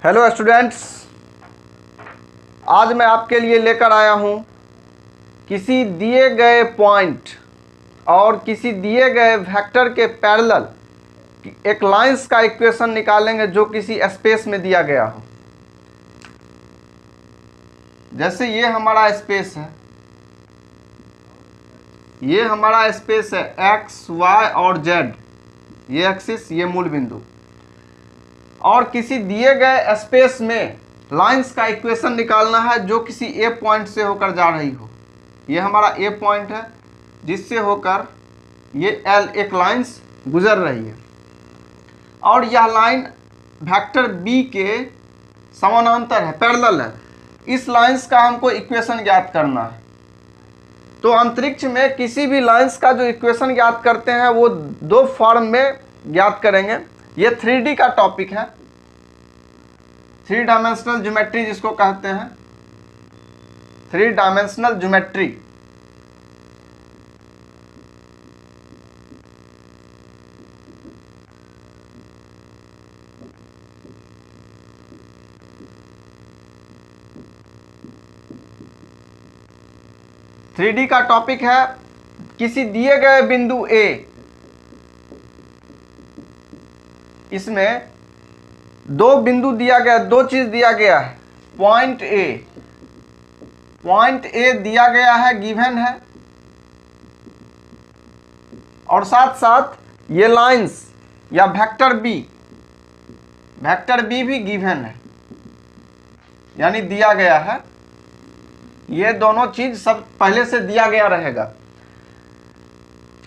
Hello students, आज मैं आपके लिए लेकर आया हूँ किसी दिए गए पॉइंट और किसी दिए गए वेक्टर के पैरेलल एक लाइंस का इक्वेशन निकालेंगे जो किसी स्पेस में दिया गया हो। जैसे ये हमारा स्पेस है, ये हमारा स्पेस है एक्स वाई और जेड, ये एक्सिस, ये मूल बिंदु, और किसी दिए गए स्पेस में लाइंस का इक्वेशन निकालना है जो किसी ए पॉइंट से होकर जा रही हो। ये हमारा ए पॉइंट है जिससे होकर ये एल एक लाइंस गुजर रही है और यह लाइन वेक्टर बी के समानांतर है, पैरेलल है। इस लाइंस का हमको इक्वेशन ज्ञात करना है। तो अंतरिक्ष में किसी भी लाइंस का जो इक्वेशन ज्ञात करते हैं वो दो फॉर्म में ज्ञात करेंगे। ये 3D का टॉपिक है, 3 डायमेंशनल ज्योमेट्री जिसको कहते हैं, 3 डायमेंशनल ज्योमेट्री। थ्री डी का टॉपिक है किसी दिए गए बिंदु ए, इसमें दो बिंदु दिया गया, दो चीज दिया गया है। पॉइंट ए दिया गया है, गिवन है, और साथ साथ ये लाइंस या वेक्टर बी भी गिवन है, यानी दिया गया है। ये दोनों चीज सब पहले से दिया गया रहेगा।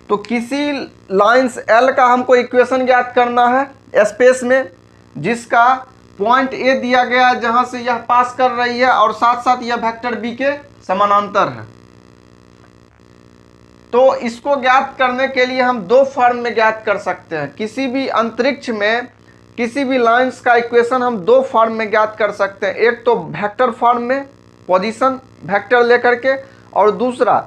तो किसी लाइंस एल का हमको इक्वेशन ज्ञात करना है स्पेस में, जिसका पॉइंट ए दिया गया है जहां से यह पास कर रही है और साथ साथ यह वेक्टर बी के समानांतर है। तो इसको ज्ञात करने के लिए हम दो फॉर्म में ज्ञात कर सकते हैं। किसी भी अंतरिक्ष में किसी भी लाइंस का इक्वेशन हम दो फॉर्म में ज्ञात कर सकते हैं। एक तो वेक्टर फॉर्म में, पोजीशन वेक्टर लेकर के, और दूसरा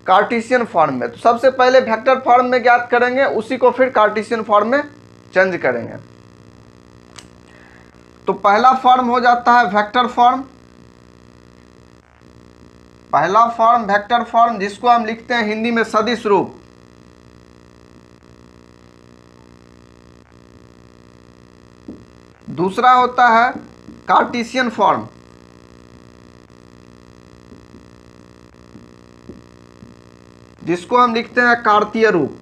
कार्टेशियन फॉर्म में। तो सबसे पहले वेक्टर फॉर्म में ज्ञात करेंगे, उसी को फिर कार्टेशियन फॉर्म में चेंज करेंगे। तो पहला फॉर्म हो जाता है वेक्टर फॉर्म, पहला फॉर्म वेक्टर फॉर्म, जिसको हम लिखते हैं हिंदी में सदिश रूप। दूसरा होता है कार्टेशियन फॉर्म, जिसको हम लिखते हैं कार्तीय रूप।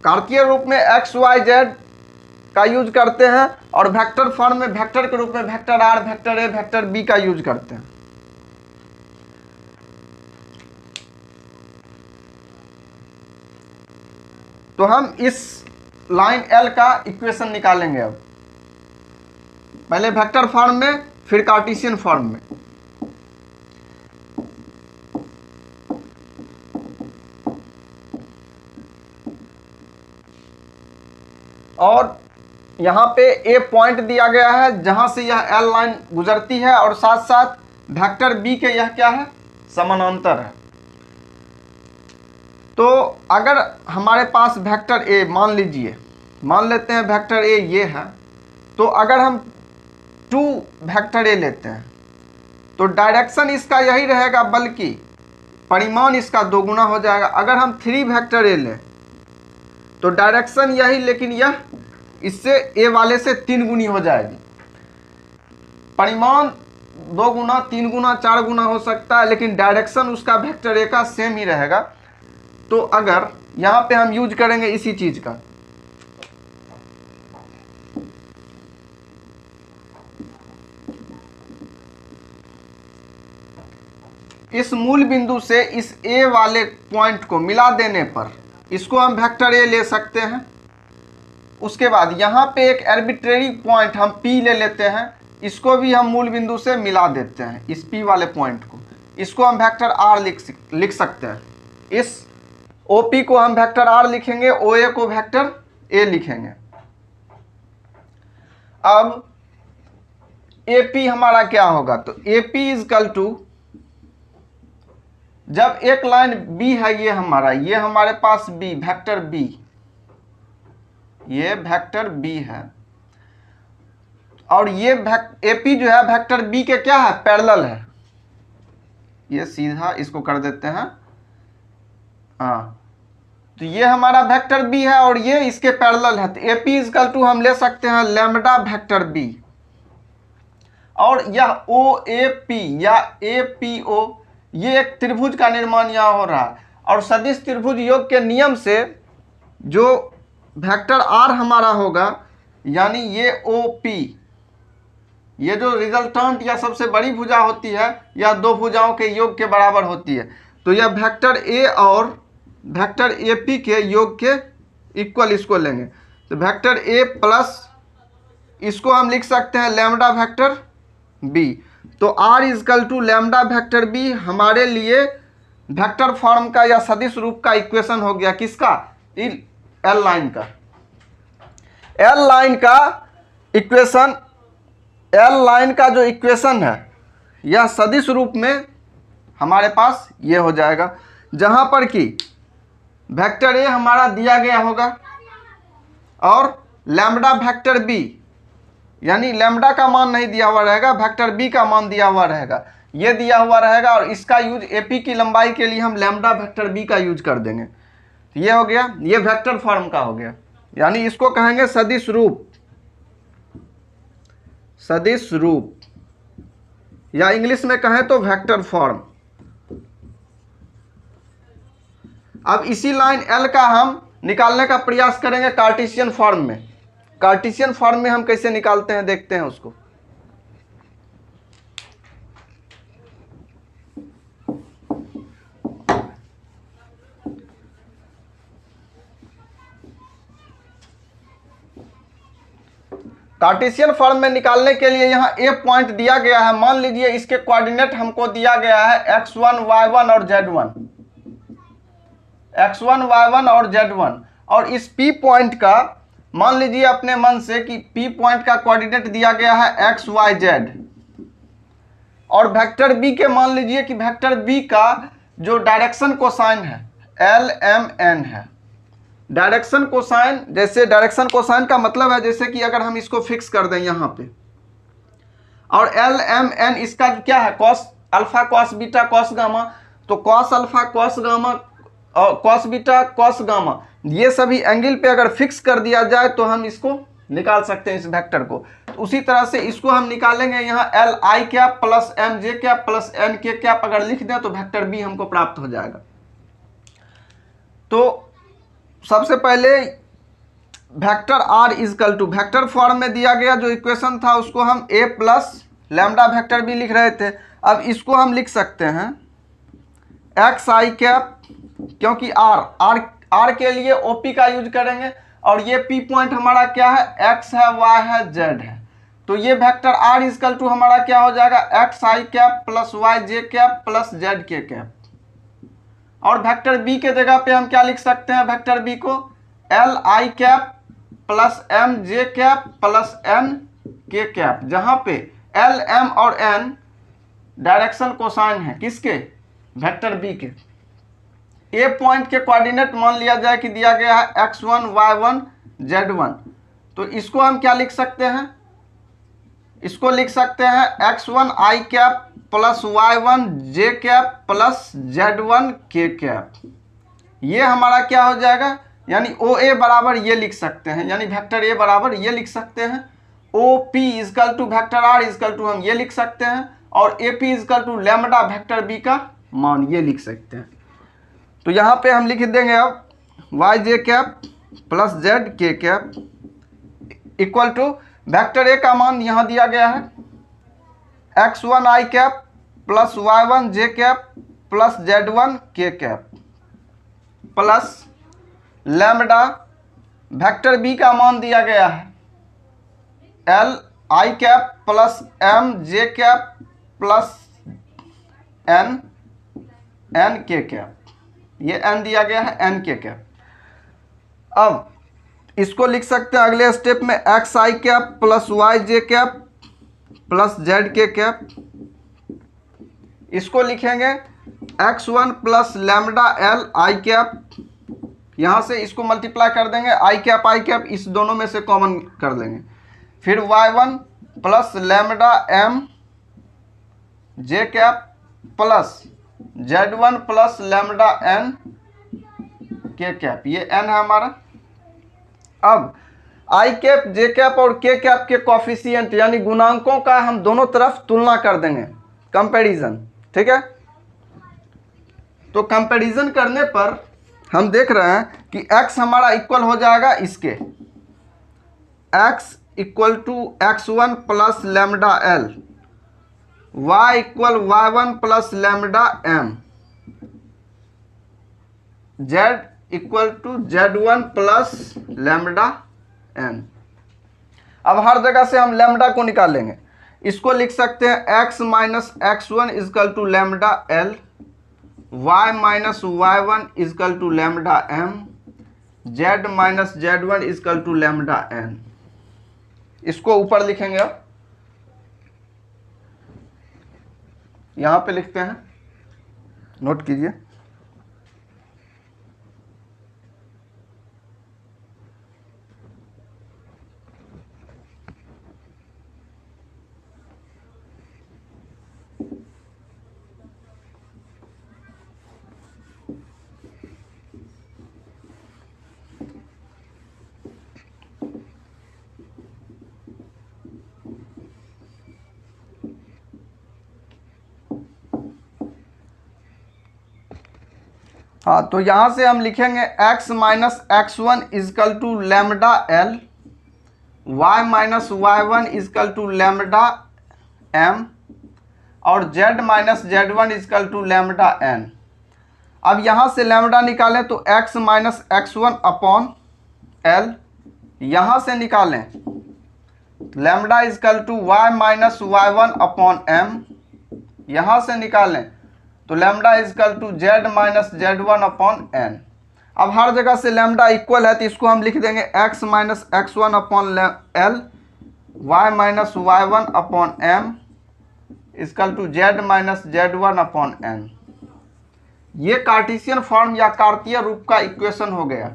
कार्तीय रूप में एक्स वाई जेड का यूज करते हैं, और वेक्टर फॉर्म में वेक्टर के रूप में vector R, vector A, vector B का यूज करते हैं। तो हम इस लाइन एल का इक्वेशन निकालेंगे। अब पहले वेक्टर फॉर्म में, फिर कार्टेशियन फॉर्म में। और यहाँ पे ए पॉइंट दिया गया है जहां से यह एल लाइन गुजरती है, और साथ साथ वेक्टर बी के यह क्या है, समानांतर है। तो अगर हमारे पास वेक्टर ए, मान लेते हैं वेक्टर ए ये है, तो अगर हम 2 वेक्टर ए लेते हैं तो डायरेक्शन इसका यही रहेगा, बल्कि परिमाण इसका दोगुना हो जाएगा। अगर हम 3 वेक्टर ए लें तो डायरेक्शन यही, लेकिन यह इससे ए वाले से 3 गुनी हो जाएगी। परिमाण 2 गुना, 3 गुना, 4 गुना हो सकता है, लेकिन डायरेक्शन उसका वेक्टर ए का सेम ही रहेगा। तो अगर यहाँ पे हम यूज करेंगे इसी चीज का, इस मूल बिंदु से इस ए वाले पॉइंट को मिला देने पर इसको हम वेक्टर ए ले सकते हैं। उसके बाद यहाँ पे एक आर्बिट्रेरी पॉइंट हम पी ले लेते हैं, इसको भी हम मूल बिंदु से मिला देते हैं, इस पी वाले पॉइंट को। इसको हम वेक्टर आर लिख सकते हैं। इस ओपी को हम वेक्टर आर लिखेंगे, ओए को वेक्टर ए लिखेंगे। अब एपी हमारा क्या होगा, तो एपी इज इक्वल टू, जब एक लाइन बी है, ये हमारे पास बी, वेक्टर बी, ये वेक्टर बी है, और ये AP जो है वेक्टर बी के क्या है, पैरेलल है। ये सीधा इसको कर देते हैं, हाँ, तो ये हमारा वेक्टर बी है और ये इसके पैरेलल है, तो AP इक्वल टू हम ले सकते हैं लैम्बडा वेक्टर बी, और यह OAP या APO ये एक त्रिभुज का निर्माण यहाँ हो रहा है, और सदिश त्रिभुज योग के नियम से जो वेक्टर R हमारा होगा, यानी ये OP, ये जो रिजल्टेंट या सबसे बड़ी भुजा होती है, या दो भुजाओं के योग के बराबर होती है, तो यह वेक्टर A और वेक्टर AP के योग के इक्वल इसको लेंगे, तो वेक्टर A प्लस इसको हम लिख सकते हैं लैम्बडा वेक्टर B। तो R is equal to lambda vector B हमारे लिए वेक्टर फॉर्म का या सदिश रूप का इक्वेशन हो गया, किसका, L लाइन का। L लाइन का इक्वेशन, L लाइन का जो इक्वेशन है यह सदिश रूप में हमारे पास ये हो जाएगा, जहां पर कि वेक्टर A हमारा दिया गया होगा और लैम्बडा वेक्टर B, यानी लैम्बडा का मान नहीं दिया हुआ रहेगा, वेक्टर B का मान दिया हुआ रहेगा, ये दिया हुआ रहेगा, और इसका यूज AP की लंबाई के लिए हम लैम्बडा वेक्टर B का यूज कर देंगे। तो ये हो गया, ये वेक्टर फॉर्म का हो गया, यानी इसको कहेंगे सदिश रूप, सदिश रूप, या इंग्लिश में कहें तो वेक्टर फॉर्म। अब इसी लाइन L का हम निकालने का प्रयास करेंगे कार्टेशियन फॉर्म में। कार्टेशियन फॉर्म में हम कैसे निकालते हैं देखते हैं उसको। कार्टेशियन फॉर्म में निकालने के लिए यहाँ A पॉइंट दिया गया है, मान लीजिए इसके कोऑर्डिनेट हमको दिया गया है x1 y1 और z1, x1 y1 और z1, और इस P पॉइंट का मान लीजिए अपने मन से कि P पॉइंट का कोऑर्डिनेट दिया गया है x y z, और वेक्टर B के मान लीजिए कि वेक्टर B का जो डायरेक्शन कोसाइन है LMN है। डायरेक्शन कोसाइन, जैसे डायरेक्शन कोसाइन का मतलब है जैसे कि अगर हम इसको फिक्स कर दें यहाँ पे, और LMN इसका क्या है, cos alpha cos beta cos gamma, तो कॉस अल्फा कॉस गामा और कॉस बीटा कॉस गामा, ये सभी एंगल पे अगर फिक्स कर दिया जाए तो हम इसको निकाल सकते हैं इस वेक्टर को। तो उसी तरह से इसको हम निकालेंगे यहाँ LI cap plus MJ cap plus NK cap अगर लिख दें तो वेक्टर B हमको प्राप्त हो जाएगा। तो सबसे पहले vector R is equal to, vector form में दिया गया जो इक्वेशन था उसको हम A plus lambda vector B लिख रहे थे, अब इसको हम लिख सकते हैं XI कैप, क्योंकि R के लिए OP का यूज करेंगे, और ये P पॉइंट हमारा क्या है, X है Y है Z है, तो ये वेक्टर R इजकल टू हमारा क्या हो जाएगा XI cap plus YJ cap plus ZK cap, और वेक्टर B के जगह पे हम क्या लिख सकते हैं, वेक्टर B को LI cap plus MJ cap plus NK cap, जहां पे L M और N डायरेक्शन कोसाइन है किसके, वेक्टर B के। A पॉइंट के कोऑर्डिनेट मान लिया जाए कि दिया गया है x1 y1 z1, तो इसको हम क्या लिख सकते हैं, इसको लिख सकते हैं x1 I cap plus y1 j cap plus z1 k cap, ये हमारा क्या हो जाएगा, यानी OA बराबर ये लिख सकते हैं, यानी वेक्टर A बराबर ये लिख सकते हैं, OP is equal to vector R is equal to हम ये लिख सकते हैं, और AP is equal to lambda vector B का मान ये लिख सकते हैं। तो यहाँ पे हम लिख देंगे अब YJ cap plus ZK cap equal to vector A का मान यहाँ दिया गया है x1 I cap plus y1 j cap plus z1 k cap plus lambda vector B का मान दिया गया है L I cap plus M j cap plus N K cap, ये N दिया गया है NK कैप। अब इसको लिख सकते हैं अगले स्टेप में XI cap plus YJ cap plus ZK cap, इसको लिखेंगे x1 plus lambda L I cap, यहाँ से इसको मल्टीप्लाई कर देंगे, आई कैप इस दोनों में से कॉमन कर लेंगे, फिर y1 plus lambda m J cap plus z1 plus lambda n K cap, ये n है हमारा। अब आई कैप जे कैप और के कैप के कॉफिशिएंट यानी गुणांकों का हम दोनों तरफ तुलना कर देंगे, कंपैरिजन, ठीक है। तो कंपैरिजन करने पर हम देख रहे हैं कि x हमारा इक्वल हो जाएगा इसके, x equal to x1 plus lambda l, y equal y1 plus lambda m, z equal to z1 plus lambda n। अब हर जगह से हम लैम्डा को निकालेंगे, इसको लिख सकते हैं x minus x1 is equal to lambda l, y minus y1 is equal to lambda m, z minus z1 is equal to lambda n। इसको ऊपर लिखेंगे, अब यहां पे लिखते हैं, नोट कीजिए। हाँ, तो यहां से हम लिखेंगे x minus x1 is equal to lambda l, y minus y1 is equal to lambda m और z minus z1 is equal to lambda n। अब यहां से लैम्डा निकालें तो x minus x1 upon l, यहां से निकालें lambda is equal to y minus y1 upon m, यहां से निकालें तो lambda is equal to z minus z1 upon n। अब हर जगह से लैम्डा इक्वल है तो इसको हम लिख देंगे x minus x1 upon l, y minus y1 upon m is equal to z minus z1 upon n। ये कार्टेशियन फॉर्म या कार्तीय रूप का इक्वेशन हो गया,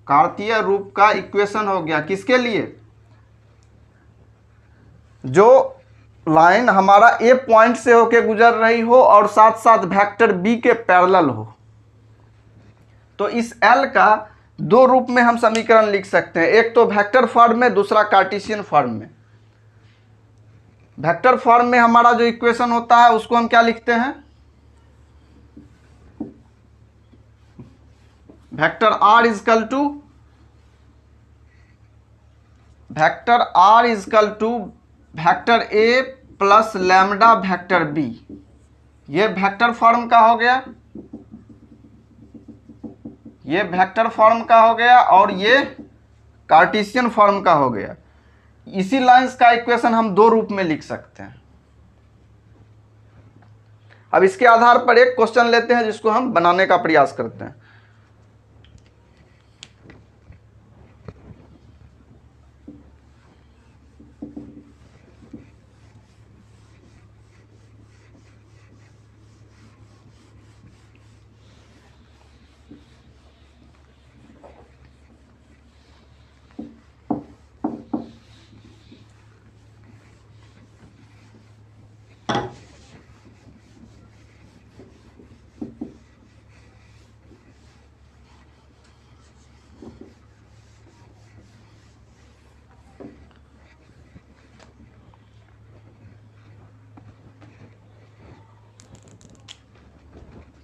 कार्तीय रूप का इक्वेशन हो गया। किसके लिए? जो लाइन हमारा ए पॉइंट से होके गुजर रही हो और साथ साथ वेक्टर बी के पैरेलल हो। तो इस एल का दो रूप में हम समीकरण लिख सकते हैं, एक तो वेक्टर फॉर्म में, दूसरा कार्टेशियन फॉर्म में। वेक्टर फॉर्म में हमारा जो इक्वेशन होता है उसको हम क्या लिखते हैं? Vector R is equal to vector A plus lambda vector B. ये वेक्टर फॉर्म का हो गया, ये वेक्टर फॉर्म का हो गया और ये कार्टेशियन फॉर्म का हो गया। इसी लाइंस का इक्वेशन हम दो रूप में लिख सकते हैं। अब इसके आधार पर एक क्वेश्चन लेते हैं जिसको हम बनाने का प्रयास करते हैं।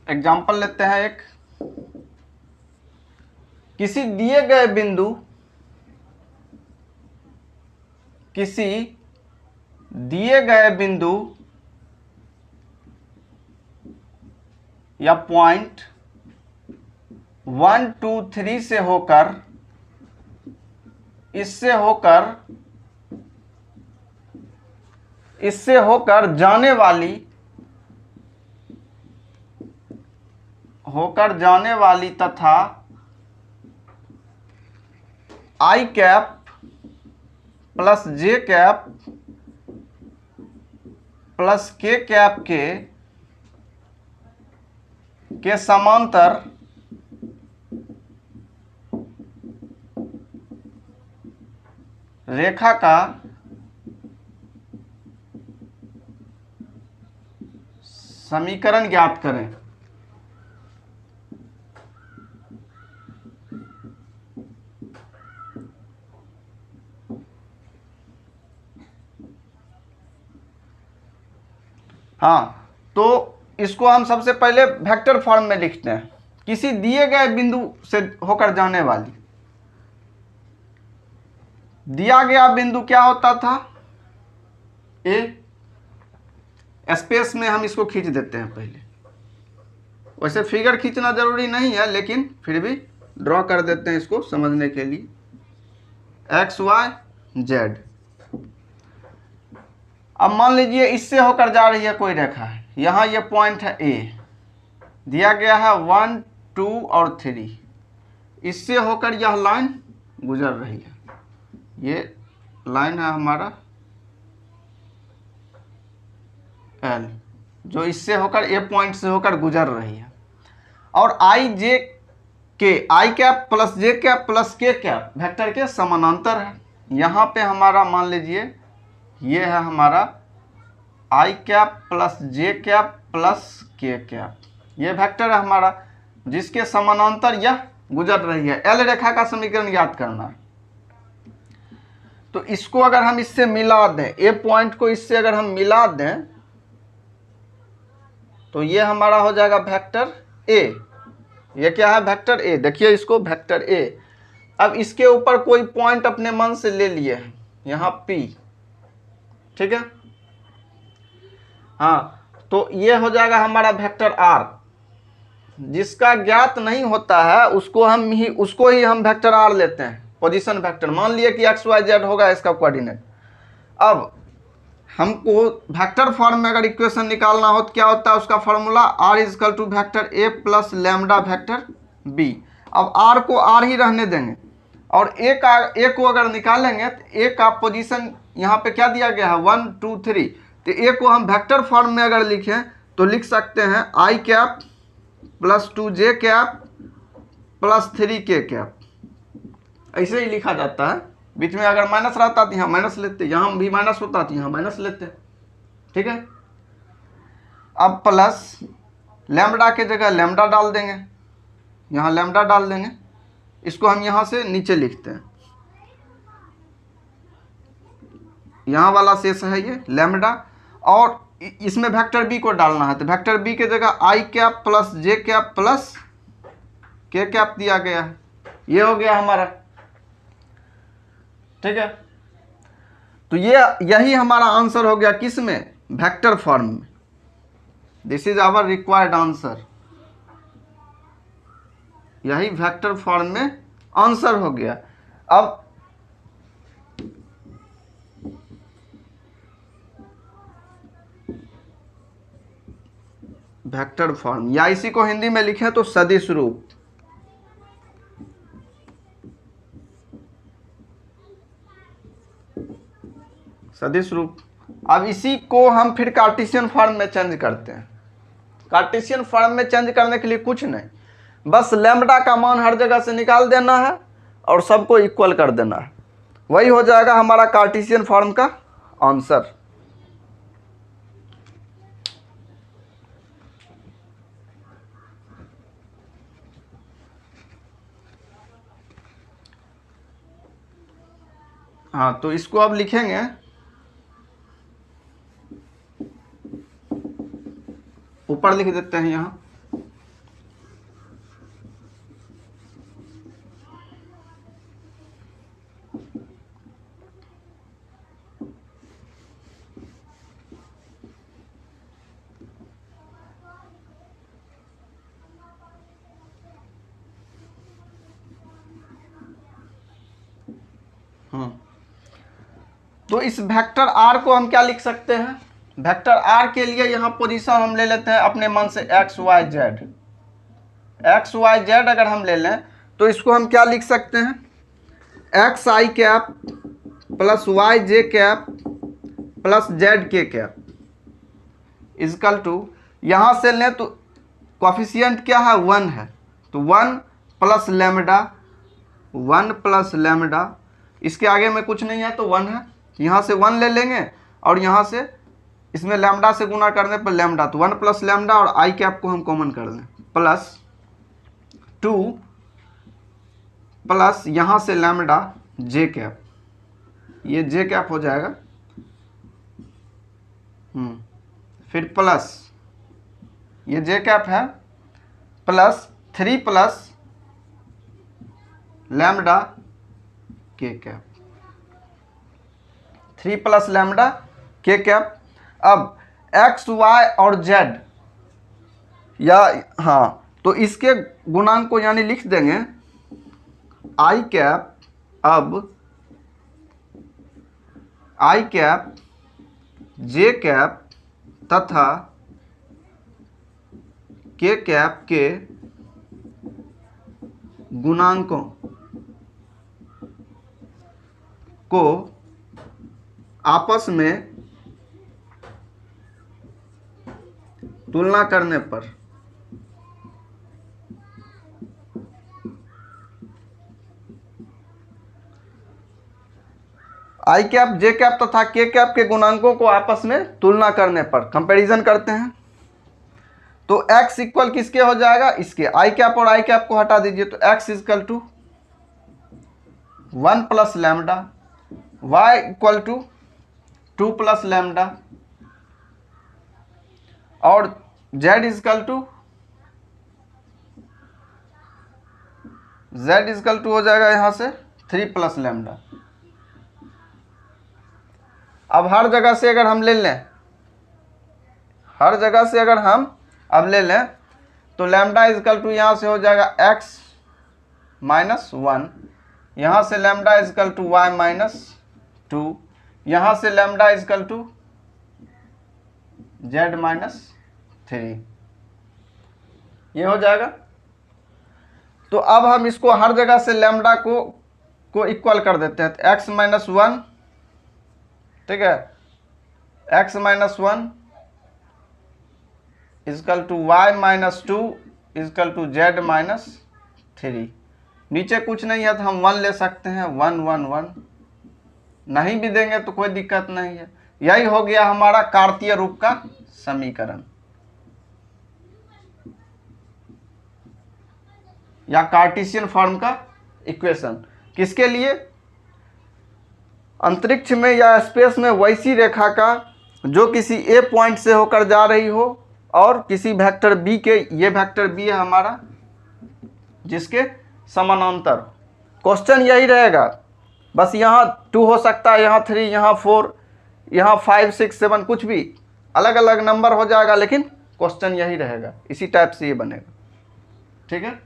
एग्जाम्पल लेते हैं एक। किसी दिए गए बिंदु या पॉइंट 1 2 3 से होकर इससे होकर जाने वाली तथा आई कैप प्लस जे कैप प्लस के कैप के समांतर रेखा का समीकरण ज्ञात करें। हाँ, तो इसको हम सबसे पहले वेक्टर फॉर्म में लिखते हैं, किसी दिए गए बिंदु से होकर जाने वाली। दिया गया बिंदु क्या होता था? ए। स्पेस में हम इसको खींच देते हैं पहले, वैसे फिगर खींचना जरूरी नहीं है, लेकिन फिर भी ड्रॉ कर देते हैं इसको समझने के लिए। X y z. अब मान लीजिए इससे होकर जा रही है कोई रेखा है, यहाँ ये पॉइंट है ए, दिया गया है 1 2 और 3, इससे होकर यह लाइन गुजर रही है। ये लाइन है हमारा एल, जो इससे होकर ए पॉइंट से होकर गुजर रही है। और आई जे के, आई कैप प्लस जे कैप प्लस के कैप वेक्टर के समानांतर है। यहाँ पे हमारा मान लीजिए ये है हमारा आई कैप प्लस जे कैप प्लस के कैप, ये वेक्टर है हमारा जिसके समानांतर यह गुजर रही है। एल रेखा का समीकरण याद करना है। तो इसको अगर हम इससे मिला दें, ए पॉइंट को इससे अगर हम मिला दें, तो ये हमारा हो जाएगा वेक्टर ए। ये क्या है? Vector A. देखिए इसको, वेक्टर ए। अब इसके ऊपर कोई पॉइंट अपने मन से ले लिए हैं, यहाँ पी, ठीक है। हाँ, तो ये हो जाएगा हमारा वेक्टर आर। जिसका ज्ञात नहीं होता है उसको ही हम वेक्टर आर लेते हैं, पोजीशन वेक्टर। मान लिए कि एक्स वाई जेड होगा इसका कोऑर्डिनेट। अब हमको वेक्टर फॉर्म में अगर इक्वेशन निकालना हो तो क्या होता है उसका formula? R is equal to vector A plus lambda vector B. अब आर को आर ही रहने देंगे और ए को अगर निकालेंगे तो ए का पोजीशन यहाँ पे क्या दिया गया है? 1 2 3। तो ए को हम वेक्टर फॉर्म में अगर लिखें तो लिख सकते हैं आई कैप प्लस 2 जे कैप प्लस 3 के कैप। ऐसे ही लिखा जाता है। बीच में अगर माइनस रहता तो यहाँ माइनस लेते, यहाँ भी माइनस होता तो यहाँ माइनस लेते, ठीक है। अब प्लस लैम्डा के जगह लैम्डा डाल देंगे, यहाँ लैम्डा डाल देंगे। इसको हम यहाँ से नीचे लिखते हैं, यहाँ वाला शेष है ये लैम्डा। और इसमें वेक्टर बी को डालना है, तो वेक्टर बी के जगह आई कैप प्लस जे कैप प्लस के कैप दिया गया है। ये हो गया हमारा, ठीक है। तो यही हमारा आंसर हो गया किस में? वेक्टर फॉर्म में। This is our required answer. यही वेक्टर फॉर्म में आंसर हो गया। अब वेक्टर फॉर्म, या इसी को हिंदी में लिखें तो सदिश रूप। सदिश रूप। अब इसी को हम फिर कार्टेशियन फॉर्म में चेंज करते हैं। कार्टेशियन फॉर्म में चेंज करने के लिए कुछ नहीं, बस लैम्डा का मान हर जगह से निकाल देना है और सबको इक्वल कर देना है। वही हो जाएगा हमारा कार्टेशियन फॉर्म का आंसर। हाँ, तो इसको अब लिखेंगे ऊपर लिख देते हैं यहाँ। तो इस वेक्टर आर को हम क्या लिख सकते हैं? वेक्टर आर के लिए यहाँ पोजीशन हम ले लेते हैं अपने मन से x y z. X y z अगर हम ले लें तो इसको हम क्या लिख सकते हैं? एक्स आई कैप प्लस वाई जे कैप प्लस जेड के कैप इजकल टू, यहाँ से लें तो कोफिशिएंट क्या है? 1 है, तो 1 प्लस लैम्डा, 1 प्लस लैम्डा इसके आगे में कुछ नहीं है तो 1 है, यहाँ से 1 ले लेंगे और यहाँ से इसमें लैम्डा से गुना करने पर लैम्डा, तो 1 प्लस लैम्डा और आई कैप को हम कॉमन कर लें, प्लस 2 प्लस यहाँ से लैम्डा जे कैप, ये जे कैप हो जाएगा, फिर प्लस ये जे कैप है, प्लस 3 प्लस लैम्डा के कैप, 3 प्लस लैम्डा के कैप। अब एक्स वाई और जेड, या हाँ तो इसके गुणांक को यानी लिख देंगे आई कैप, अब आई कैप जे कैप तथा के कैप के गुणांकों को आपस में तुलना करने पर आई कैप जे कैप तथा के कैप के गुणांकों को आपस में तुलना करने पर कंपैरिजन करते हैं, तो x इक्वल किसके हो जाएगा, इसके, आई कैप और आई कैप को हटा दीजिए, तो x equal to 1 plus lambda, y equal to 2 plus lambda और z इक्वल टू हो जाएगा यहाँ से 3 प्लस लैम्डा। अब हर जगह से अगर हम ले लें, हर जगह से अगर हम अब ले लें तो लैम्डा इजकल टू यहाँ से हो जाएगा x माइनस 1, यहाँ से lambda is equal to y minus 2, यहाँ से lambda is equal to z minus 3, ये हो जाएगा। तो अब हम इसको हर जगह से लैम्डा को इक्वल कर देते हैं, तो x माइनस 1, ठीक है, x minus 1 is equal to y minus 2 is equal to z minus 3, नीचे कुछ नहीं है तो हम 1 ले सकते हैं, 1 1 1, नहीं भी देंगे तो कोई दिक्कत नहीं है। यही हो गया हमारा कार्तीय रूप का समीकरण या कार्टेशियन फॉर्म का इक्वेशन। किसके लिए, अंतरिक्ष में या स्पेस में वैसी रेखा का जो किसी ए पॉइंट से होकर जा रही हो और किसी वेक्टर बी के, ये वेक्टर बी है हमारा, जिसके समानांतर। क्वेश्चन यही रहेगा, बस यहाँ 2 हो सकता है, यहाँ 3, यहाँ 4, यहाँ 5 6 7, कुछ भी अलग अलग नंबर हो जाएगा, लेकिन क्वेश्चन यही रहेगा, इसी टाइप से ये बनेगा, ठीक है।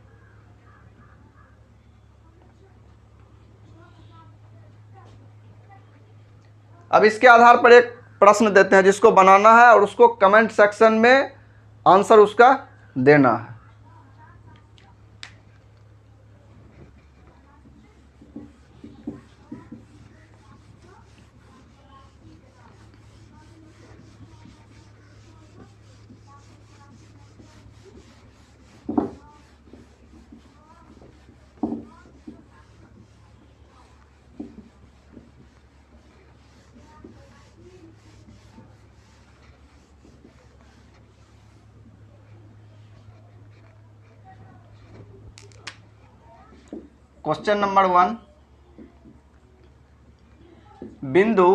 अब इसके आधार पर एक प्रश्न देते हैं जिसको बनाना है और उसको कमेंट सेक्शन में आंसर उसका देना है। क्वेश्चन नंबर 1, बिंदु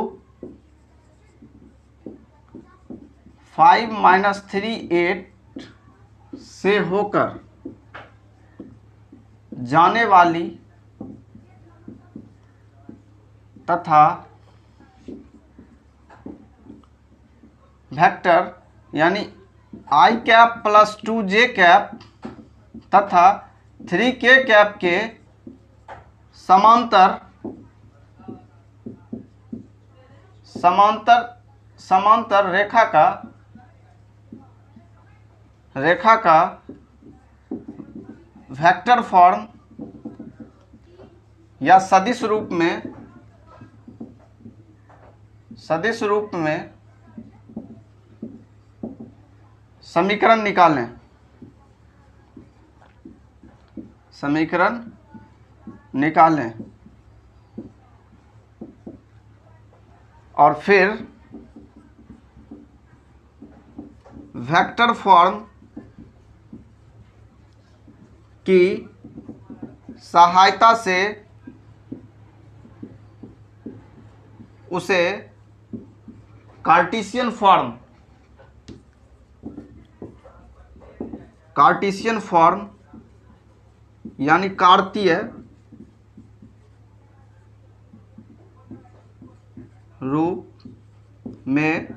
5 - 3 8 से होकर जाने वाली तथा वेक्टर यानी आई कैप प्लस 2j कैप तथा 3k कैप के समांतर रेखा का वेक्टर फॉर्म या सदिश रूप में समीकरण निकालें। और फिर वेक्टर फॉर्म की सहायता से उसे कार्टेशियन फॉर्म यानी कार्तीय रूप में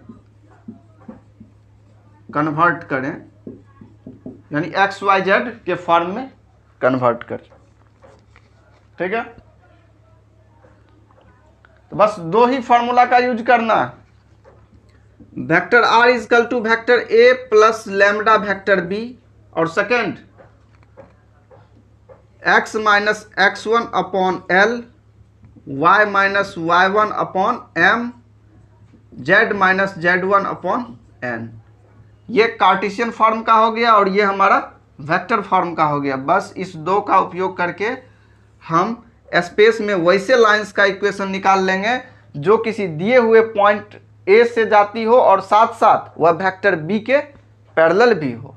कन्वर्ट करें, यानी एक्स वाई जेड के फॉर्म में कन्वर्ट करें। ठीक है, तो बस दो ही फॉर्मूला का यूज करना है। Vector R is equal to vector A plus lambda vector B, और second X minus X one upon L, Y minus Y one upon M, Z minus Z one upon N. ये Cartesian form का हो गया और ये हमारा vector form का हो गया। बस इस दो का उपयोग करके हम स्पेस में वैसे लाइंस का इक्वेशन निकाल लेंगे जो किसी दिए हुए पॉइंट ए से जाती हो और साथ साथ वह वेक्टर बी के पैरेलल भी हो।